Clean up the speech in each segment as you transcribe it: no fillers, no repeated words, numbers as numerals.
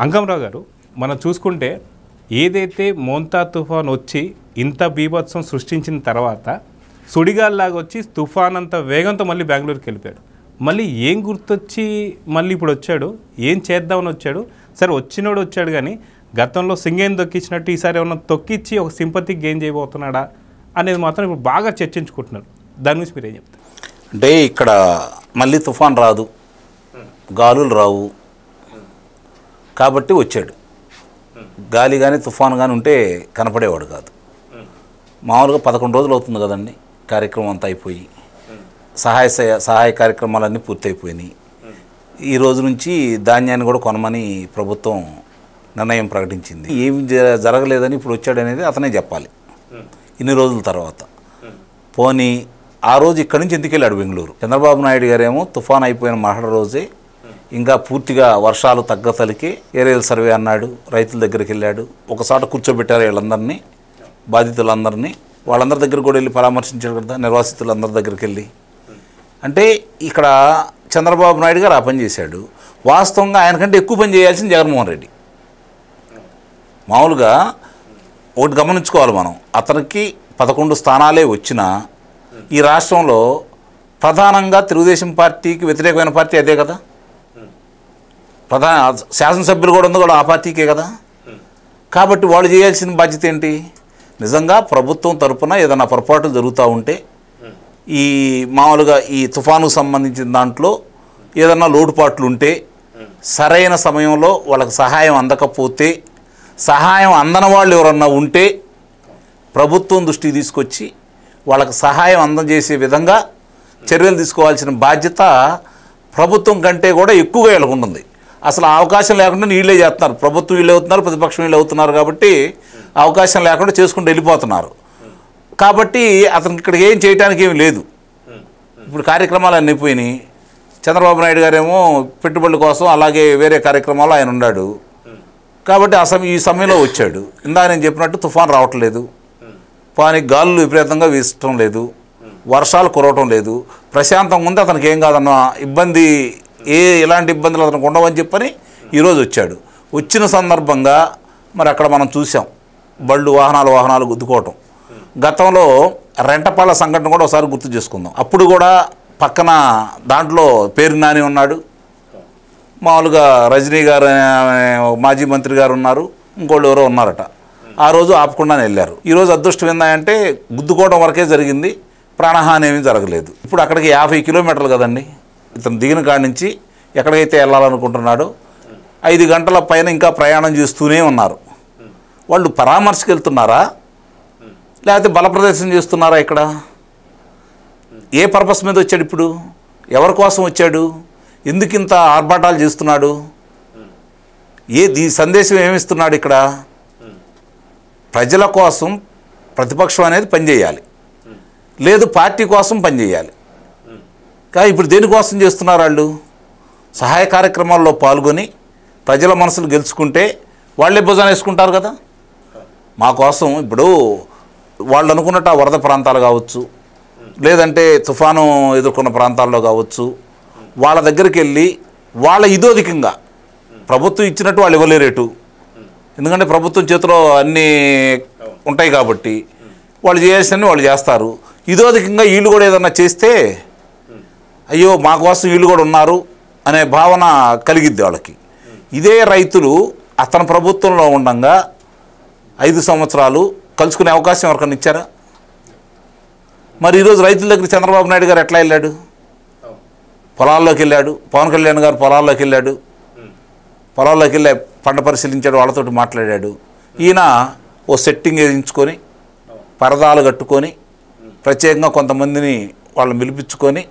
అంకమరావు గారు మనం చూసుకుంటే ఏదైతే మోంతా తుఫాన్ వచ్చి ఇంత బీభత్సం సృష్టించిన తర్వాత సుడిగాల్లాగా వచ్చి తుఫాన్ అంత వేగంతో మళ్ళీ బెంగళూరుకి వెళ్ళిపోయాడు. మళ్ళీ ఏం గుర్తొచ్చి మళ్ళీ ఇప్పుడు వచ్చాడు, ఏం చేద్దామని వచ్చాడు? సరే వచ్చినోడు వచ్చాడు, కానీ గతంలో సింగేని తొక్కించినట్టు ఈసారి ఏమన్నా తొక్కిచ్చి ఒక సింపతి గెయిన్ చేయబోతున్నాడా అనేది మాత్రం ఇప్పుడు బాగా చర్చించుకుంటున్నారు. దాని గురించి మీరు ఏం చెప్తారు? అంటే ఇక్కడ మళ్ళీ తుఫాన్ రాదు, గాలులు రావు కాబట్టి వచ్చాడు. గాలి కానీ తుఫాను కానీ ఉంటే కనపడేవాడు కాదు. మామూలుగా 11 రోజులు అవుతుంది కదండి కార్యక్రమం అంతా అయిపోయి, సహాయ కార్యక్రమాలన్నీ పూర్తయిపోయినాయి. ఈ రోజు నుంచి ధాన్యాన్ని కూడా కొనమని ప్రభుత్వం నిర్ణయం ప్రకటించింది. ఏమి జరగలేదని ఇప్పుడు వచ్చాడనేది అతనే చెప్పాలి ఇన్ని రోజుల తర్వాత. పోనీ ఆ రోజు ఇక్కడి నుంచి ఎందుకు వెళ్ళాడు బెంగళూరు? చంద్రబాబు నాయుడు గారేమో తుఫాన్ అయిపోయిన మహడ రోజే ఇంకా పూర్తిగా వర్షాలు తగ్గతలికి ఏరియల్ సర్వే అన్నాడు, రైతుల దగ్గరికి వెళ్ళాడు, ఒకసారి కూర్చోబెట్టారు వీళ్ళందరినీ, బాధితులందరినీ. వాళ్ళందరి దగ్గర కూడా వెళ్ళి పరామర్శించాడు కదా, నిర్వాసితులందరి దగ్గరికి వెళ్ళి. అంటే ఇక్కడ చంద్రబాబు నాయుడు గారు ఆ పని చేశాడు. వాస్తవంగా ఆయనకంటే ఎక్కువ పని చేయాల్సింది జగన్మోహన్ రెడ్డి. మామూలుగా ఒకటి గమనించుకోవాలి మనం, అతనికి 11 స్థానాలే వచ్చినా ఈ రాష్ట్రంలో ప్రధానంగా తెలుగుదేశం పార్టీకి వ్యతిరేకమైన పార్టీ అదే కదా, శాసనసభ్యులు కూడా ఉంది కూడా ఆ పార్టీకే కదా. కాబట్టి వాళ్ళు చేయాల్సిన బాధ్యత ఏంటి? నిజంగా ప్రభుత్వం తరపున ఏదైనా పొరపాట్లు జరుగుతూ ఉంటే, ఈ మామూలుగా ఈ తుఫానుకు సంబంధించిన దాంట్లో ఏదన్నా లోటుపాట్లు ఉంటే, సరైన సమయంలో వాళ్ళకి సహాయం అందకపోతే, సహాయం అందని వాళ్ళు ఎవరన్నా ఉంటే ప్రభుత్వం దృష్టికి తీసుకొచ్చి వాళ్ళకి సహాయం అందజేసే విధంగా చర్యలు తీసుకోవాల్సిన బాధ్యత ప్రభుత్వం కంటే కూడా ఎక్కువగా వీళ్ళకు ఉంటుంది. అసలు అవకాశం లేకుండా వీళ్ళే చేస్తున్నారు. ప్రభుత్వం వీళ్ళే అవుతున్నారు, ప్రతిపక్షం వీళ్ళే అవుతున్నారు. కాబట్టి అవకాశం లేకుండా చేసుకుంటూ వెళ్ళిపోతున్నారు. కాబట్టి అతనికి ఇక్కడ ఏం చేయడానికి ఏమి లేదు. ఇప్పుడు కార్యక్రమాలు అన్నీ పోయినాయి. చంద్రబాబు నాయుడు గారేమో పెట్టుబడుల కోసం అలాగే వేరే కార్యక్రమాలు ఆయన ఉన్నాడు. కాబట్టి ఈ సమయంలో వచ్చాడు. ఇందా నేను చెప్పినట్టు తుఫాన్ రావట్లేదు, కానీ గాలులు విపరీతంగా వీసటం లేదు, వర్షాలు కురవటం లేదు, ప్రశాంతంగా ఉంది. అతనికి ఏం కాదన్న ఇబ్బంది, ఎలాంటి ఇబ్బందులు అతనికి ఉండవని చెప్పని ఈరోజు వచ్చాడు. వచ్చిన సందర్భంగా మరి అక్కడ మనం చూసాం బళ్ళు వాహనాలు గుద్దుకోవటం. గతంలో రెంటపాళ్ళ సంఘటన కూడా ఒకసారి గుర్తు చేసుకుందాం. అప్పుడు కూడా పక్కన దాంట్లో పేరు నాని ఉన్నాడు, మామూలుగా రజనీ గారు మాజీ మంత్రి గారు ఉన్నారు, ఇంకోళ్ళు ఎవరో ఉన్నారట. ఆ రోజు ఆపకుండానే వెళ్ళారు. ఈరోజు అదృష్టం ఏందంటే గుద్దుకోవడం వరకే జరిగింది, ప్రాణహాని ఏమీ జరగలేదు. ఇప్పుడు అక్కడికి 50 కిలోమీటర్లు కదండి ఇతను దిగిన కాడి నుంచి ఎక్కడికైతే వెళ్ళాలనుకుంటున్నాడో 5 గంటల పైన ఇంకా ప్రయాణం చేస్తూనే ఉన్నారు. వాళ్ళు పరామర్శకు వెళ్తున్నారా లేకపోతే బల ప్రదర్శన చేస్తున్నారా? ఇక్కడ ఏ పర్పస్ మీద వచ్చాడు? ఇప్పుడు ఎవరి కోసం వచ్చాడు? ఎందుకు ఇంత ఆర్భాటాలు చేస్తున్నాడు? ఈ సందేశం ఏమిస్తున్నాడు? ఇక్కడ ప్రజల కోసం ప్రతిపక్షం అనేది పనిచేయాలి, లేదు పార్టీ కోసం పనిచేయాలి. కానీ ఇప్పుడు దేనికోసం చేస్తున్నారు? వాళ్ళు సహాయ కార్యక్రమాల్లో పాల్గొని ప్రజల మనసులు గెలుచుకుంటే వాళ్ళే భుజాన వేసుకుంటారు కదా. మా కోసం ఇప్పుడు వాళ్ళు అనుకున్నట్టు ఆ వరద ప్రాంతాలు కావచ్చు, లేదంటే తుఫాను ఎదుర్కొన్న ప్రాంతాల్లో కావచ్చు, వాళ్ళ దగ్గరికి వెళ్ళి వాళ్ళ ఇదోధికంగా ప్రభుత్వం ఇచ్చినట్టు వాళ్ళు ఇవ్వలేరేటు. ఎందుకంటే ప్రభుత్వం చేతిలో అన్నీ ఉంటాయి కాబట్టి వాళ్ళు చేయాల్సినవి వాళ్ళు చేస్తారు. ఇదోధికంగా వీళ్ళు కూడా ఏదన్నా చేస్తే అయ్యో మా కోసం వీళ్ళు కూడా ఉన్నారు అనే భావన కలిగిద్ది వాళ్ళకి. ఇదే రైతులు అతని ప్రభుత్వంలో ఉండగా 5 సంవత్సరాలు కలుసుకునే అవకాశం ఎవరికన్నా ఇచ్చారా? మరి ఈరోజు రైతుల దగ్గర చంద్రబాబు నాయుడు గారు ఎట్లా వెళ్ళాడు? పొలాల్లోకి వెళ్ళాడు. పవన్ కళ్యాణ్ గారు పొలాల్లోకి వెళ్ళాడు, పొలాల్లోకి వెళ్ళి పంట పరిశీలించాడు, వాళ్ళతోటి మాట్లాడాడు. ఈయన ఓ సెట్టింగ్ వేయించుకొని పరదాలు కట్టుకొని ప్రత్యేకంగా కొంతమందిని వాళ్ళని పిలిపించుకొని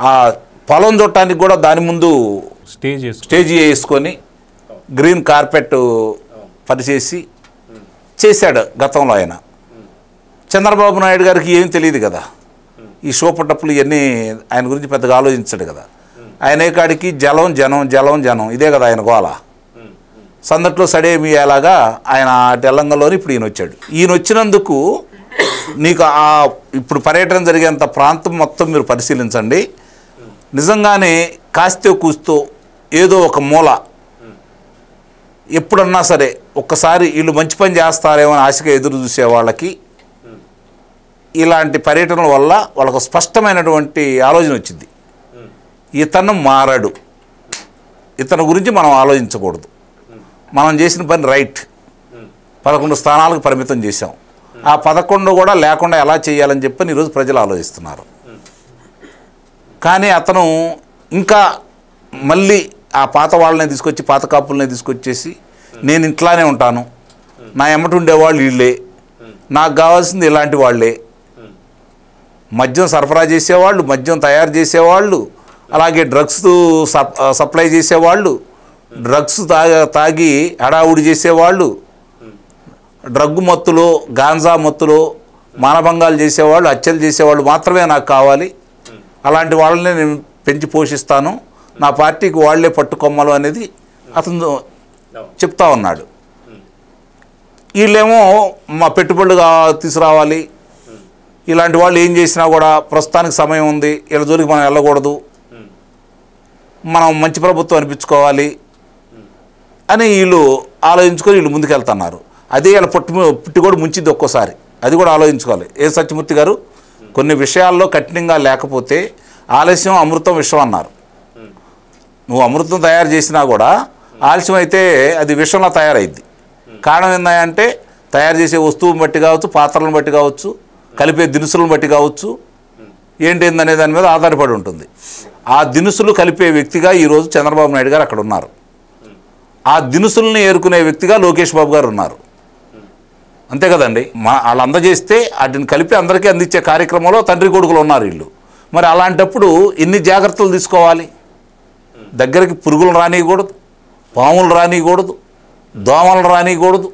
ఆ పొలం చూడటానికి కూడా దాని ముందు స్టేజీ వేసుకొని గ్రీన్ కార్పెట్ పరిచేసి చేశాడు గతంలో ఆయన. చంద్రబాబు నాయుడు గారికి ఏమీ తెలియదు కదా, ఈ షోపటప్పులు ఇవన్నీ ఆయన గురించి పెద్దగా ఆలోచించాడు కదా. ఆయన కాడికి జలం జనం జలం జనం ఇదే కదా ఆయన గోల. సందట్లో సడేమియాలాగా ఆయన తెలంగాణలోని ఇప్పుడు ఈయన వచ్చాడు. ఈయన వచ్చినందుకు నీకు ఇప్పుడు పర్యటన జరిగేంత ప్రాంతం మొత్తం మీరు పరిశీలించండి. నిజంగానే కాస్తో కూస్తో ఏదో ఒక మూల ఎప్పుడన్నా సరే ఒక్కసారి వీళ్ళు మంచి పని చేస్తారేమో అని ఆశగా ఎదురు చూసే వాళ్ళకి ఇలాంటి పర్యటనల వల్ల వాళ్ళకు స్పష్టమైనటువంటి ఆలోచన వచ్చింది. ఇతను మారడు, ఇతని గురించి మనం ఆలోచించకూడదు, మనం చేసిన పని రైట్, 11 స్థానాలకు పరిమితం చేశాం, ఆ 11 కూడా లేకుండా ఎలా చేయాలని చెప్పని ఈరోజు ప్రజలు ఆలోచిస్తున్నారు. కానీ అతను ఇంకా మళ్ళీ ఆ పాత వాళ్ళనే తీసుకొచ్చి పాత కాపులనే తీసుకొచ్చేసి నేను ఇంట్లానే ఉంటాను, నా ఎమ్మటి ఉండేవాళ్ళు వీళ్ళే, నాకు కావాల్సింది ఇలాంటి వాళ్ళే, మద్యం సరఫరా చేసేవాళ్ళు, మద్యం తయారు చేసేవాళ్ళు, అలాగే డ్రగ్స్ సప్లై చేసేవాళ్ళు, డ్రగ్స్ తాగి హడావుడి చేసేవాళ్ళు, డ్రగ్ మత్తులో గాంజా మత్తులో మానభంగాలు చేసేవాళ్ళు, హత్యలు చేసేవాళ్ళు మాత్రమే నాకు కావాలి, అలాంటి వాళ్ళని నేను పెంచి పోషిస్తాను, నా పార్టీకి వాళ్లే పట్టుకొమ్మలు అనేది అతను చెప్తా ఉన్నాడు. వీళ్ళేమో మా పెట్టుబడులు తీసుకురావాలి, ఇలాంటి వాళ్ళు ఏం చేసినా కూడా ప్రస్తుతానికి సమయం ఉంది, వీళ్ళ జోలికి మనం వెళ్ళకూడదు, మనం మంచి ప్రభుత్వం అనిపించుకోవాలి అని వీళ్ళు ఆలోచించుకొని వీళ్ళు ముందుకెళ్తున్నారు. అదే వీళ్ళ పుట్టి కూడా ముంచింది ఒక్కోసారి, అది కూడా ఆలోచించుకోవాలి. ఏ సత్యమూర్తి గారు కొన్ని విషయాల్లో కఠినంగా లేకపోతే ఆలస్యం అమృతం విషం అన్నారు. నువ్వు అమృతం తయారు చేసినా కూడా ఆలస్యం అయితే అది విషంలో తయారైద్ది. కారణం ఏంటంటే తయారు చేసే వస్తువుని బట్టి కావచ్చు, పాత్రలను బట్టి కావచ్చు, కలిపే దినుసులను బట్టి కావచ్చు, ఏంటనే దాని మీద ఆధారపడి ఉంటుంది. ఆ దినుసులు కలిపే వ్యక్తిగా ఈరోజు చంద్రబాబు నాయుడు గారు అక్కడ ఉన్నారు, ఆ దినుసుల్ని ఏరుకునే వ్యక్తిగా లోకేష్ బాబు గారు ఉన్నారు. అంతే కదండి. వాళ్ళు అందజేస్తే వాటిని కలిపి అందరికీ అందించే కార్యక్రమంలో తండ్రి కొడుకులు ఉన్నారు వీళ్ళు. మరి అలాంటప్పుడు ఎన్ని జాగ్రత్తలు తీసుకోవాలి? దగ్గరికి పురుగులు రానియకూడదు, పాములు రానియకూడదు, దోమలు రానియకూడదు,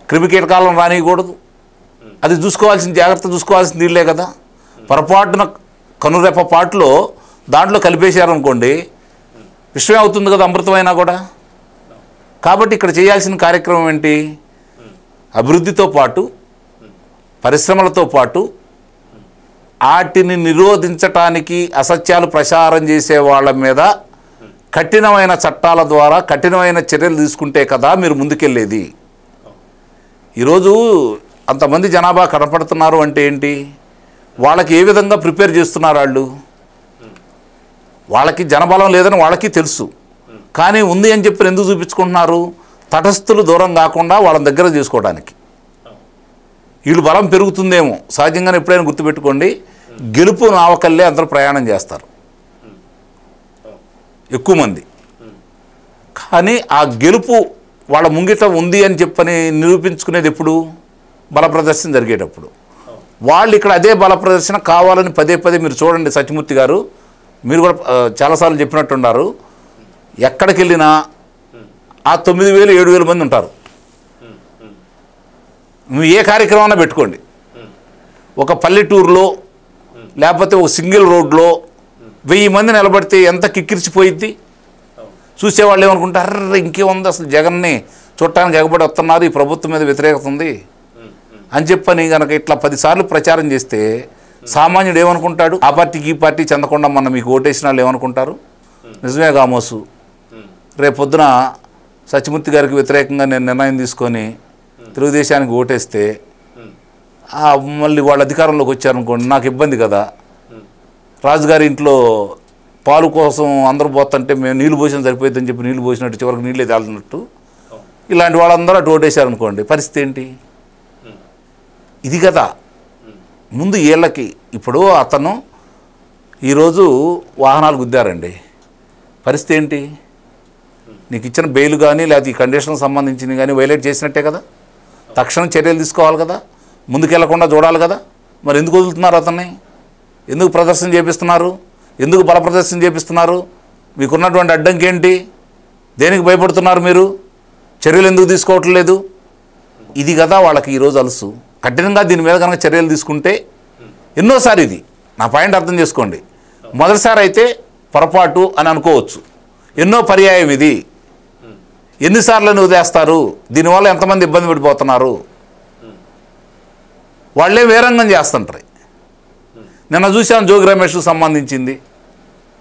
క్రిమికీటకాలను రానియకూడదు. అది జాగ్రత్త చూసుకోవాల్సింది వీళ్ళే కదా. పొరపాటున కనురెప్ప పాటులో దాంట్లో కలిపేశారనుకోండి, విషయం అవుతుంది కదా అమృతమైనా కూడా. కాబట్టి ఇక్కడ చేయాల్సిన కార్యక్రమం ఏంటి? అభివృద్ధితో పాటు పరిశ్రమలతో పాటు వాటిని నిరోధించటానికి అసత్యాలు ప్రచారం చేసే వాళ్ళ మీద కఠినమైన చట్టాల ద్వారా కఠినమైన చర్యలు తీసుకుంటే కదా మీరు ముందుకెళ్ళేది. ఈరోజు అంతమంది జనాభా కనపడుతున్నారు అంటే ఏంటి? వాళ్ళకి ఏ విధంగా ప్రిపేర్ చేస్తున్నారు? వాళ్ళకి జనబలం లేదని వాళ్ళకి తెలుసు, కానీ ఉంది అని చెప్పి ఎందుకు చూపించుకుంటున్నారు? తటస్థులు దూరం కాకుండా వాళ్ళని దగ్గర చేసుకోవడానికి. వీళ్ళు బలం పెరుగుతుందేమో. సహజంగానే ఎప్పుడైనా గుర్తుపెట్టుకోండి, గెలుపు నావకల్లే అందరూ ప్రయాణం చేస్తారు ఎక్కువ మంది. కానీ ఆ గెలుపు వాళ్ళ ముంగిట ఉంది అని చెప్పని నిరూపించుకునేది ఎప్పుడు? బల ప్రదర్శన జరిగేటప్పుడు. వాళ్ళు ఇక్కడ అదే బల ప్రదర్శన కావాలని పదే మీరు చూడండి. సత్యమూర్తి గారు మీరు కూడా చాలాసార్లు చెప్పినట్టున్నారు, ఎక్కడికి వెళ్ళినా ఆ 9,000 7,000 మంది ఉంటారు. నువ్వు ఏ కార్యక్రమాన్ని పెట్టుకోండి, ఒక పల్లెటూరులో లేకపోతే ఒక సింగిల్ రోడ్లో 1000 మంది నిలబడితే ఎంత కిక్కిరిచిపోయిద్ది. చూసేవాళ్ళు ఏమనుకుంటారు, ఇంకేముంది అసలు జగన్ని చూడటానికి ఎగబడి వస్తున్నారు, ఈ ప్రభుత్వం మీద వ్యతిరేకత ఉంది అని చెప్పని కనుక ఇట్లా 10 సార్లు ప్రచారం చేస్తే సామాన్యుడు ఏమనుకుంటాడు? ఆ పార్టీకి ఈ పార్టీ చెందకుండా మన మీకు ఓటేసిన వాళ్ళు ఏమనుకుంటారు? నిజమే కామోసు, రేపొద్దున సత్యమూర్తి గారికి వ్యతిరేకంగా నేను నిర్ణయం తీసుకొని తెలుగుదేశానికి ఓటేస్తే మళ్ళీ వాళ్ళ అధికారంలోకి వచ్చారనుకోండి, నాకు ఇబ్బంది కదా. రాజుగారి ఇంట్లో పాలు కోసం అందరూ పోతుంటే మేము నీళ్ళు పోసిన సరిపోతుందని చెప్పి నీళ్ళు పోసినట్టు చివరికి నీళ్ళే తాళినట్టు ఇలాంటి వాళ్ళందరూ అటు ఓటేశారనుకోండి, పరిస్థితి ఏంటి? ఇది కదా ముందు వీళ్ళకి. ఇప్పుడు అతను ఈరోజు వాహనాలు గుద్దారండి, పరిస్థితి ఏంటి? నీకు ఇచ్చిన బెయిల్ కానీ లేకపోతే ఈ కండిషన్కి సంబంధించింది కానీ వైలేట్ చేసినట్టే కదా. తక్షణం చర్యలు తీసుకోవాలి కదా, ముందుకెళ్లకుండా చూడాలి కదా. మరి ఎందుకు వదులుతున్నారు అతన్ని? ఎందుకు ప్రదర్శన చేపిస్తున్నారు? ఎందుకు బల ప్రదర్శన చేపిస్తున్నారు? మీకున్నటువంటి అడ్డంకి ఏంటి? దేనికి భయపడుతున్నారు మీరు? చర్యలు ఎందుకు తీసుకోవట్లేదు? ఇది కదా వాళ్ళకి ఈరోజు అలుసు. కఠినంగా దీని మీద కనుక చర్యలు తీసుకుంటే ఎన్నోసారి, ఇది నా పాయింట్ అర్థం చేసుకోండి, మొదటిసారి అయితే పొరపాటు అని అనుకోవచ్చు, ఎన్నో పర్యాయం ఇది. ఎన్నిసార్లు వదిలేస్తారు? దీనివల్ల ఎంతమంది ఇబ్బంది పడిపోతున్నారు? వాళ్ళే వేరంగం చేస్తుంటారు. నిన్న చూసాను జోగి రమేష్కు సంబంధించింది,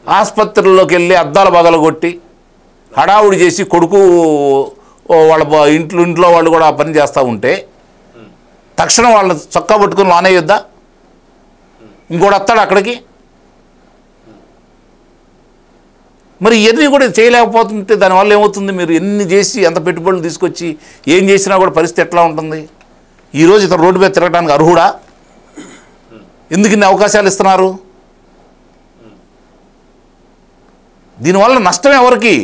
ఆసుపత్రుల్లోకి వెళ్ళి అద్దాల బగలు కొట్టి హడావుడి చేసి కొడుకు వాళ్ళ ఇంట్లో వాళ్ళు కూడా ఆ పని చేస్తూ ఉంటే తక్షణం వాళ్ళని చొక్కా పట్టుకుని లోనేయొద్దా? ఇంకోటి వస్తాడు అక్కడికి. మరి ఇవన్నీ కూడా చేయలేకపోతుంటే దానివల్ల ఏమవుతుంది? మీరు ఎన్ని చేసి ఎంత పెట్టుబడులు తీసుకొచ్చి ఏం చేసినా కూడా పరిస్థితి ఎట్లా ఉంటుంది? ఈరోజు ఇతను రోడ్డు మీద తిరగడానికి అర్హుడా? ఎందుకు ఇన్ని అవకాశాలు ఇస్తున్నారు? దీనివల్ల నష్టం ఎవరికి?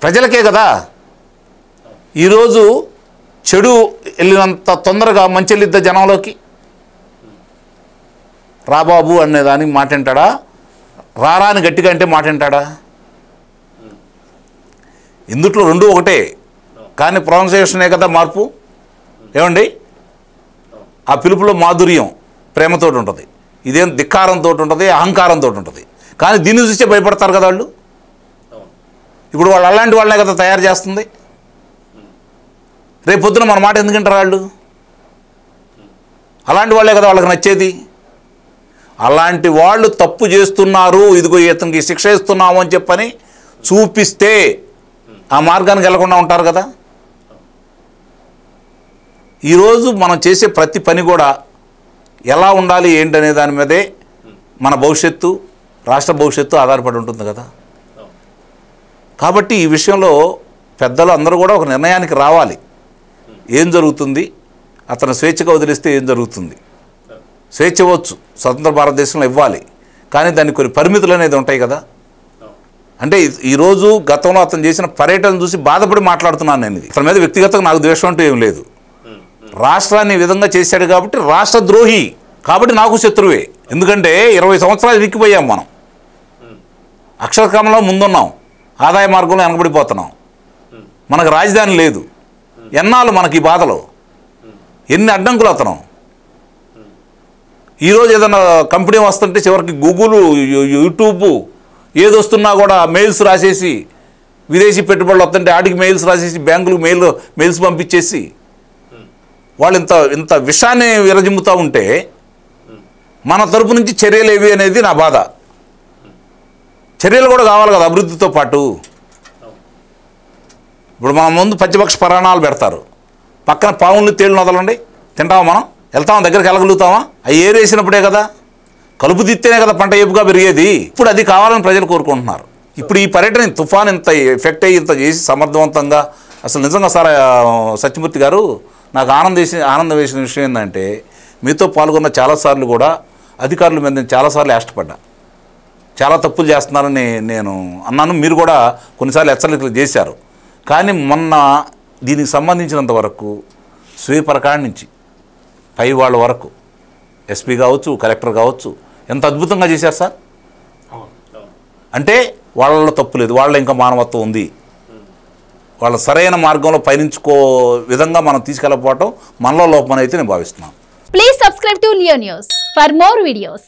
ప్రజలకే కదా. ఈరోజు చెడు వెళ్ళినంత తొందరగా మంచి వెళ్ళిద్దా జనంలోకి? రాబాబు అనేదానికి మాట వింటాడా? రారా అని గట్టిగా అంటే మాట వింటాడా? ఇందుట్లో రెండు ఒకటే, కానీ ప్రొనౌన్సియేషనే కదా మార్పు. ఏమండి? ఆ పిలుపులో మాధుర్యం ప్రేమతో ఉంటుంది, ఇదేం ధిక్కారంతో ఉంటుంది, అహంకారంతో ఉంటుంది. కానీ దీన్ని చూస్తే భయపడతారు కదా వాళ్ళు. ఇప్పుడు వాళ్ళు అలాంటి వాళ్ళనే కదా తయారు చేస్తుంది. రేపు పొద్దున మన మాట ఎందుకంటారు వాళ్ళు? అలాంటి వాళ్ళే కదా వాళ్ళకి నచ్చేది. అలాంటి వాళ్ళు తప్పు చేస్తున్నారు, ఇదిగో ఇతనికి శిక్ష ఇస్తున్నాము అని చెప్పని చూపిస్తే ఆ మార్గానికి వెళ్లకుండా ఉంటారు కదా. ఈరోజు మనం చేసే ప్రతి పని కూడా ఎలా ఉండాలి ఏంటనే దాని మీదే మన భవిష్యత్తు, రాష్ట్ర భవిష్యత్తు ఆధారపడి ఉంటుంది కదా. కాబట్టి ఈ విషయంలో పెద్దలు అందరూ కూడా ఒక నిర్ణయానికి రావాలి. ఏం జరుగుతుంది, అతను స్వేచ్ఛగా వదిలిస్తే ఏం జరుగుతుంది? స్వేచ్ఛ ఇవ్వచ్చు, స్వతంత్ర భారతదేశంలో ఇవ్వాలి, కానీ దానికి కొన్ని పరిమితులు అనేది ఉంటాయి కదా. అంటే ఈరోజు గతంలో అతను చేసిన పర్యటన చూసి బాధపడి మాట్లాడుతున్నాను నేను. అతని మీద వ్యక్తిగతంగా నాకు ద్వేషం అంటూ ఏం లేదు. రాష్ట్రాన్ని ఈ విధంగా చేశాడు కాబట్టి రాష్ట్ర ద్రోహి, కాబట్టి నాకు శత్రువే. ఎందుకంటే 20 సంవత్సరాలు ఇరిక్కిపోయాం మనం, అక్షరక్రమంలో ముందున్నాం, ఆదాయ మార్గంలో వెనకబడిపోతున్నాం, మనకు రాజధాని లేదు. ఎన్నాళ్ళు మనకి ఈ బాధలు, ఎన్ని అడ్డంకులు అతను. ఈరోజు ఏదైనా కంపెనీ వస్తుంటే చివరికి గూగుల్, యూట్యూబ్ ఏది వస్తున్నా కూడా మెయిల్స్ రాసేసి, విదేశీ పెట్టుబడులు వస్తుంటే ఆడికి మెయిల్స్ రాసేసి బ్యాంకులకు మెయిల్స్ పంపించేసి వాళ్ళు ఇంత విషాన్ని విరజిమ్ముతూ ఉంటే మన తరపు నుంచి చర్యలు ఏవి అనేది నా బాధ. చర్యలు కూడా కావాలి కదా అభివృద్ధితో పాటు. ఇప్పుడు మన ముందు పంచపక్ష పరాణాలు పెడతారు, పక్కన పావుల్ని తేళ్లు వదలండి, తింటామా మనం? వెళ్తామా? దగ్గరికి వెళ్ళగలుగుతామా? అవి ఏరేసినప్పుడే కదా, కలుపు తీస్తేనే కదా పంట ఏపుగా పెరిగేది. ఇప్పుడు అది కావాలని ప్రజలు కోరుకుంటున్నారు. ఇప్పుడు ఈ పర్యటన తుఫాన్ ఇంత ఎఫెక్ట్ అయ్యి ఇంత చేసి సమర్థవంతంగా, అసలు నిజంగా సార్ సత్యమూర్తి గారు, నాకు ఆనందం వేసిన విషయం ఏంటంటే మీతో పాల్గొన్న చాలాసార్లు కూడా అధికారుల మీద నేను చాలాసార్లు యాష్టపడ్డా, చాలా తప్పులు చేస్తున్నారని నేను అన్నాను. మీరు కూడా కొన్నిసార్లు హెచ్చరికలు చేశారు. కానీ మొన్న దీనికి సంబంధించినంత వరకు స్వీపర్ కాడి నుంచి పై వాళ్ళ వరకు, ఎస్పీ కావచ్చు, కలెక్టర్ కావచ్చు, ఎంత అద్భుతంగా చేశారు సార్. అంటే వాళ్ళలో తప్పు లేదు, వాళ్ళ ఇంకా మానవత్వం ఉంది. వాళ్ళ సరైన మార్గంలో పయనించుకో విధంగా మనం తీసుకెళ్ళకపోవటం మనలో లోపం అయితే నేను భావిస్తున్నాను. Please subscribe to Leo news for more videos.